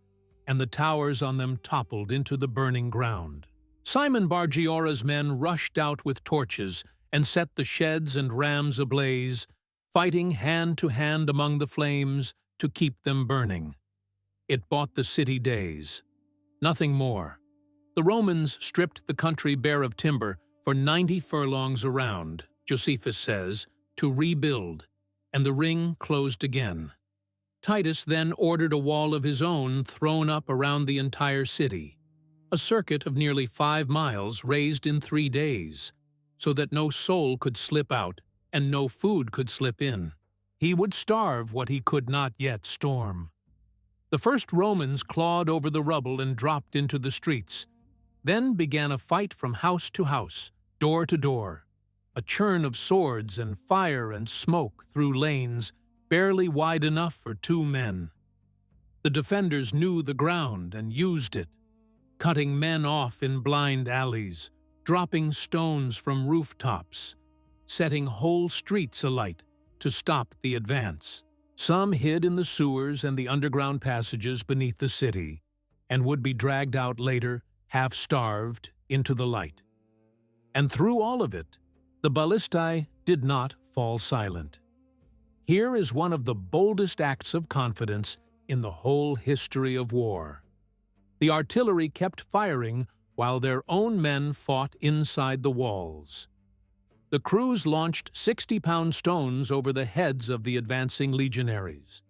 and the towers on them toppled into the burning ground. Simon Bar Giora's men rushed out with torches and set the sheds and rams ablaze, fighting hand to hand among the flames to keep them burning. It bought the city days. Nothing more. The Romans stripped the country bare of timber for 90 furlongs around, Josephus says, to rebuild, and the ring closed again. Titus then ordered a wall of his own thrown up around the entire city, a circuit of nearly 5 miles raised in 3 days, so that no soul could slip out and no food could slip in. He would starve what he could not yet storm. The first Romans clawed over the rubble and dropped into the streets. Then began a fight from house to house, door to door, a churn of swords and fire and smoke through lanes barely wide enough for 2 men. The defenders knew the ground and used it. cutting men off in blind alleys, dropping stones from rooftops, setting whole streets alight to stop the advance. Some hid in the sewers and the underground passages beneath the city, and would be dragged out later, half-starved, into the light. And through all of it, the ballistae did not fall silent. Here is one of the boldest acts of confidence in the whole history of war. The artillery kept firing while their own men fought inside the walls. The crews launched 60-pound stones over the heads of the advancing legionaries.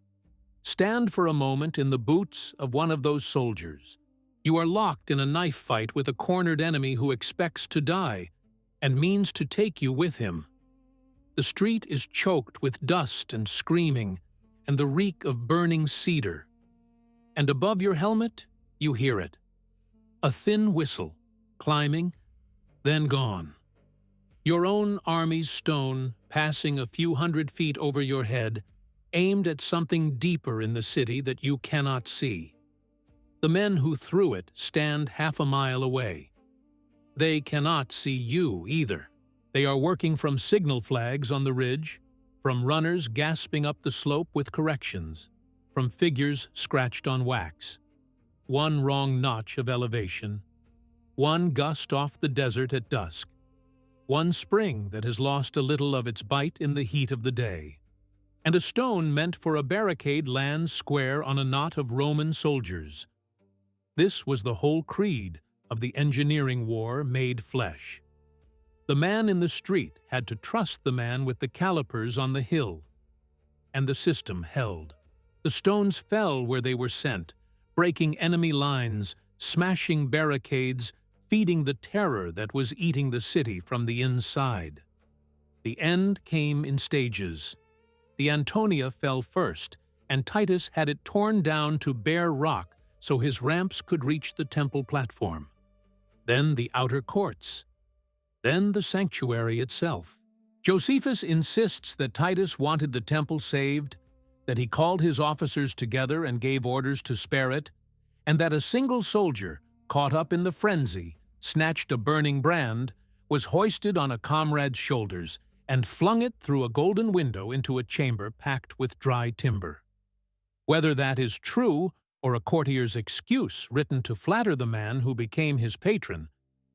Stand for a moment in the boots of one of those soldiers. You are locked in a knife fight with a cornered enemy who expects to die and means to take you with him. The street is choked with dust and screaming and the reek of burning cedar. And above your helmet, you hear it. A thin whistle, climbing, then gone. Your own army's stone, passing a few hundred feet over your head, aimed at something deeper in the city that you cannot see. The men who threw it stand half a mile away. They cannot see you either. They are working from signal flags on the ridge, from runners gasping up the slope with corrections, from figures scratched on wax. One wrong notch of elevation, one gust off the desert at dusk, one spring that has lost a little of its bite in the heat of the day, and a stone meant for a barricade lands square on a knot of Roman soldiers. This was the whole creed of the engineering war made flesh. The man in the street had to trust the man with the calipers on the hill, and the system held. The stones fell where they were sent, breaking enemy lines, smashing barricades, feeding the terror that was eating the city from the inside. The end came in stages. The Antonia fell first, and Titus had it torn down to bare rock so his ramps could reach the temple platform. Then the outer courts. Then the sanctuary itself. Josephus insists that Titus wanted the temple saved, that he called his officers together and gave orders to spare it, and that a single soldier, caught up in the frenzy, snatched a burning brand, was hoisted on a comrade's shoulders, and flung it through a golden window into a chamber packed with dry timber. Whether that is true or a courtier's excuse written to flatter the man who became his patron,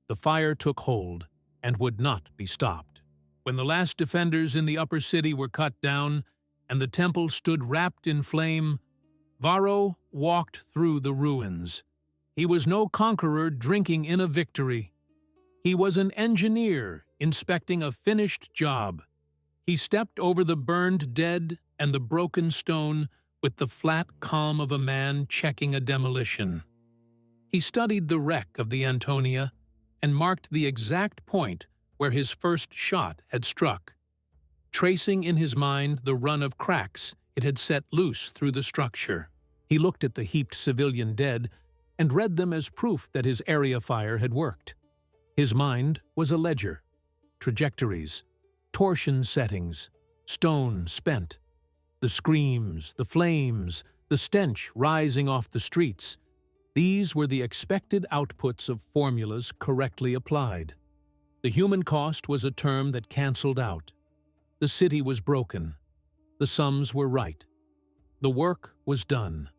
the fire took hold and would not be stopped. When the last defenders in the upper city were cut down and the temple stood wrapped in flame, Varro walked through the ruins. He was no conqueror drinking in a victory. He was an engineer inspecting a finished job. He stepped over the burned dead and the broken stone with the flat calm of a man checking a demolition. He studied the wreck of the Antonia and marked the exact point where his first shot had struck, tracing in his mind the run of cracks it had set loose through the structure. He looked at the heaped civilian dead and read them as proof that his area fire had worked. His mind was a ledger. Trajectories, torsion settings, stone spent, the screams, the flames, the stench rising off the streets. These were the expected outputs of formulas correctly applied. The human cost was a term that canceled out. The city was broken. The sums were right. The work was done.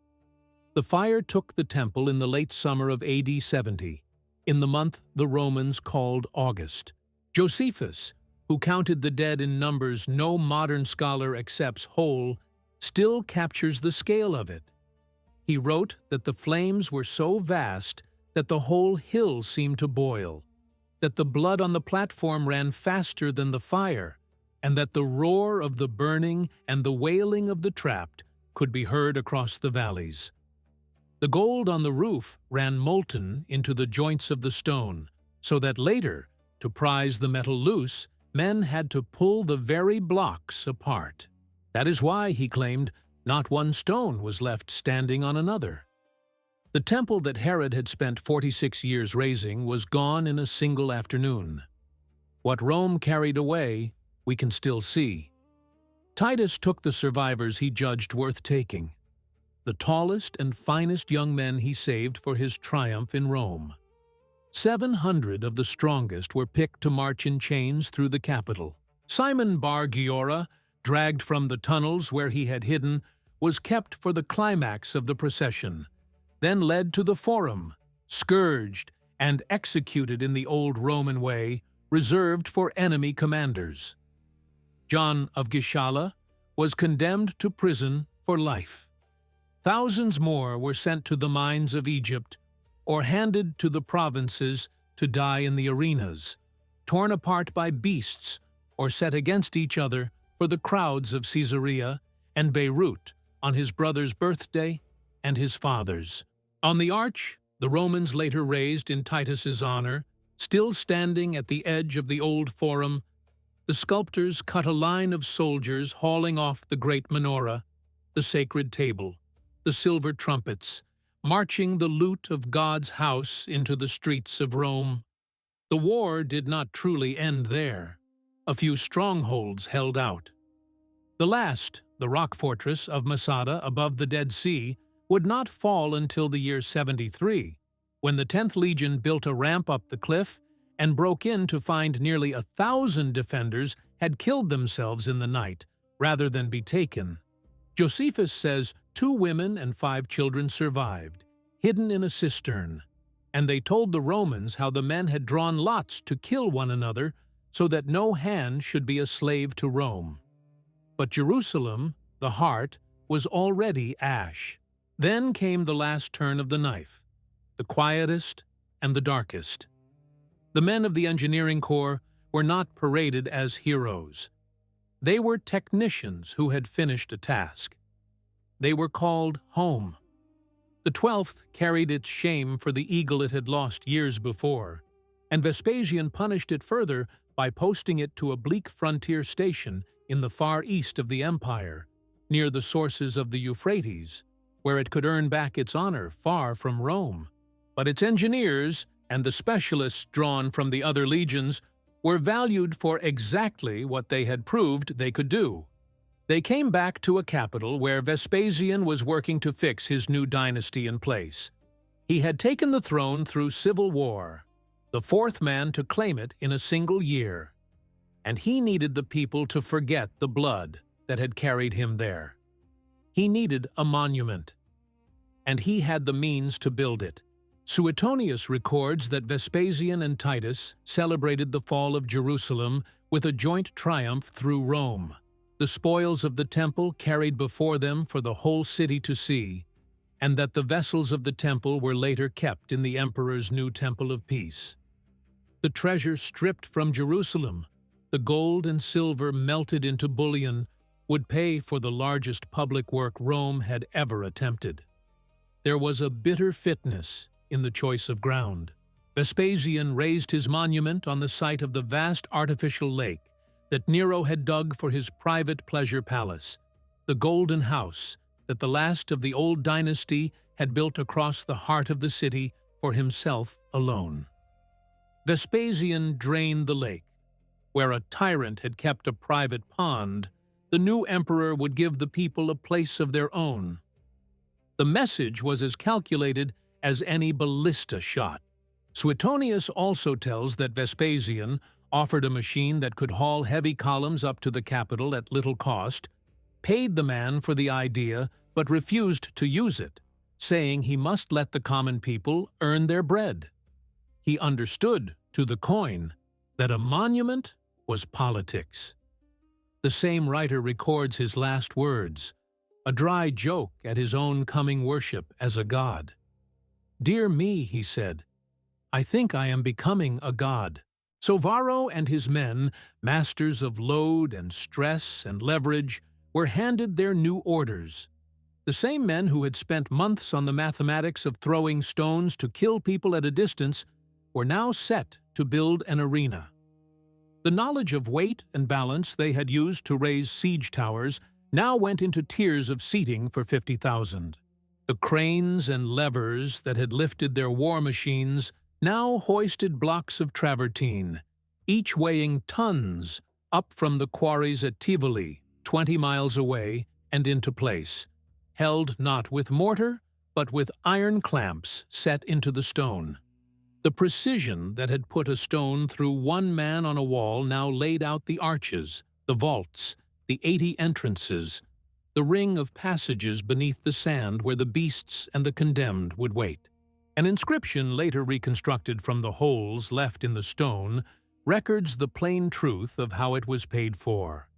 The fire took the temple in the late summer of AD 70, in the month the Romans called August. Josephus, who counted the dead in numbers no modern scholar accepts whole, still captures the scale of it. He wrote that the flames were so vast that the whole hill seemed to boil, that the blood on the platform ran faster than the fire, and that the roar of the burning and the wailing of the trapped could be heard across the valleys. The gold on the roof ran molten into the joints of the stone, so that later, to prise the metal loose, men had to pull the very blocks apart. That is why, he claimed, not one stone was left standing on another. The temple that Herod had spent 46 years raising was gone in a single afternoon. What Rome carried away, we can still see. Titus took the survivors he judged worth taking. the tallest and finest young men he saved for his triumph in Rome. 700 of the strongest were picked to march in chains through the capital. Simon Bar Giora, dragged from the tunnels where he had hidden, was kept for the climax of the procession, then led to the Forum, scourged, and executed in the old Roman way, reserved for enemy commanders. John of Gishala was condemned to prison for life. Thousands more were sent to the mines of Egypt or handed to the provinces to die in the arenas, torn apart by beasts or set against each other for the crowds of Caesarea and Beirut on his brother's birthday and his father's. On the arch, the Romans later raised in Titus's honor, still standing at the edge of the old Forum, the sculptors cut a line of soldiers hauling off the great menorah, the sacred table, the silver trumpets, marching the loot of God's house into the streets of Rome. The war did not truly end there. A few strongholds held out. The last, the rock fortress of Masada above the Dead Sea, would not fall until the year 73, when the 10th Legion built a ramp up the cliff and broke in to find nearly 1,000 defenders had killed themselves in the night, rather than be taken. Josephus says 2 women and 5 children survived, hidden in a cistern, and they told the Romans how the men had drawn lots to kill one another so that no hand should be a slave to Rome. But Jerusalem, the heart, was already ash. Then came the last turn of the knife, the quietest and the darkest. The men of the engineering corps were not paraded as heroes. They were technicians who had finished a task. They were called home. The 12th carried its shame for the eagle it had lost years before, and Vespasian punished it further by posting it to a bleak frontier station in the far east of the empire, near the sources of the Euphrates, where it could earn back its honor far from Rome. But its engineers, and the specialists drawn from the other legions, were valued for exactly what they had proved they could do. They came back to a capital where Vespasian was working to fix his new dynasty in place. He had taken the throne through civil war, the 4th man to claim it in a single year, and he needed the people to forget the blood that had carried him there. He needed a monument, and he had the means to build it. Suetonius records that Vespasian and Titus celebrated the fall of Jerusalem with a joint triumph through Rome. The spoils of the temple carried before them for the whole city to see, and that the vessels of the temple were later kept in the emperor's new temple of peace. The treasure stripped from Jerusalem, the gold and silver melted into bullion, would pay for the largest public work Rome had ever attempted. There was a bitter fitness in the choice of ground. Vespasian raised his monument on the site of the vast artificial lake that Nero had dug for his private pleasure palace, the Golden House that the last of the old dynasty had built across the heart of the city for himself alone. Vespasian drained the lake. Where a tyrant had kept a private pond, the new emperor would give the people a place of their own. The message was as calculated as any ballista shot. Suetonius also tells that Vespasian offered a machine that could haul heavy columns up to the capital at little cost, paid the man for the idea but refused to use it, saying he must let the common people earn their bread. He understood, to the coin, that a monument was politics. The same writer records his last words, a dry joke at his own coming worship as a god. "Dear me," he said, "I think I am becoming a god." So Varro and his men, masters of load and stress and leverage, were handed their new orders. The same men who had spent months on the mathematics of throwing stones to kill people at a distance were now set to build an arena. The knowledge of weight and balance they had used to raise siege towers now went into tiers of seating for 50,000. The cranes and levers that had lifted their war machines now hoisted blocks of travertine, each weighing tons, up from the quarries at Tivoli, 20 miles away, and into place. held not with mortar, but with iron clamps set into the stone. The precision that had put a stone through one man on a wall now laid out the arches, the vaults, the 80 entrances, the ring of passages beneath the sand where the beasts and the condemned would wait. An inscription later reconstructed from the holes left in the stone records the plain truth of how it was paid for.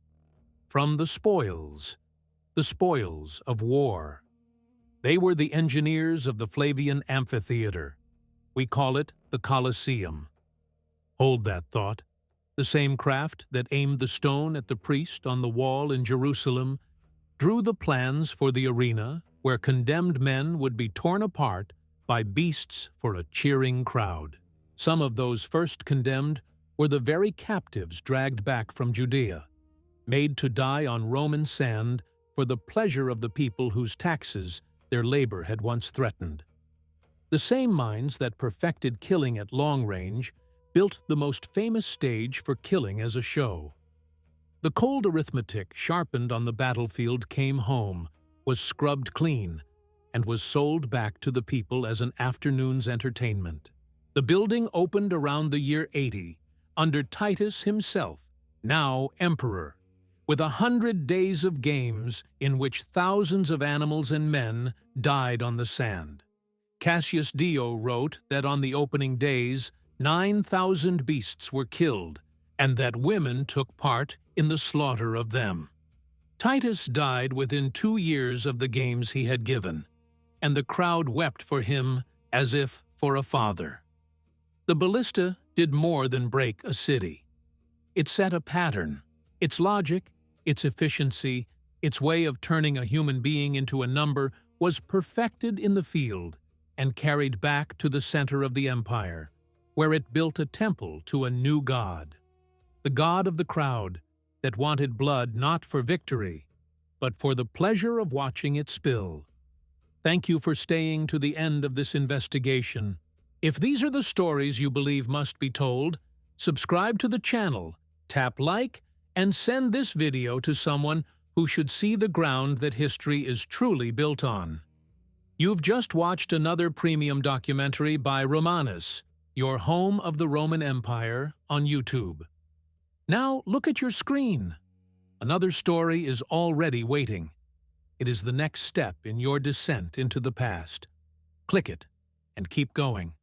From the spoils of war. They were the engineers of the Flavian amphitheater. We call it the Colosseum. Hold that thought. The same craft that aimed the stone at the priest on the wall in Jerusalem drew the plans for the arena where condemned men would be torn apart by beasts for a cheering crowd. Some of those first condemned were the very captives dragged back from Judea, made to die on Roman sand for the pleasure of the people whose taxes their labor had once threatened. The same minds that perfected killing at long range built the most famous stage for killing as a show. The cold arithmetic sharpened on the battlefield came home, was scrubbed clean, and was sold back to the people as an afternoon's entertainment. The building opened around the year 80, under Titus himself, now emperor, with 100 days of games in which thousands of animals and men died on the sand. Cassius Dio wrote that on the opening days, 9,000 beasts were killed, and that women took part in the slaughter of them. Titus died within 2 years of the games he had given, and the crowd wept for him as if for a father. The ballista did more than break a city. It set a pattern. Its logic, its efficiency, its way of turning a human being into a number was perfected in the field and carried back to the center of the empire, where it built a temple to a new god, the god of the crowd that wanted blood not for victory, but for the pleasure of watching it spill. Thank you for staying to the end of this investigation. If these are the stories you believe must be told, subscribe to the channel, tap like, and send this video to someone who should see the ground that history is truly built on. You've just watched another premium documentary by Romanus, your home of the Roman Empire, on YouTube. Now look at your screen. Another story is already waiting. It is the next step in your descent into the past. Click it and keep going.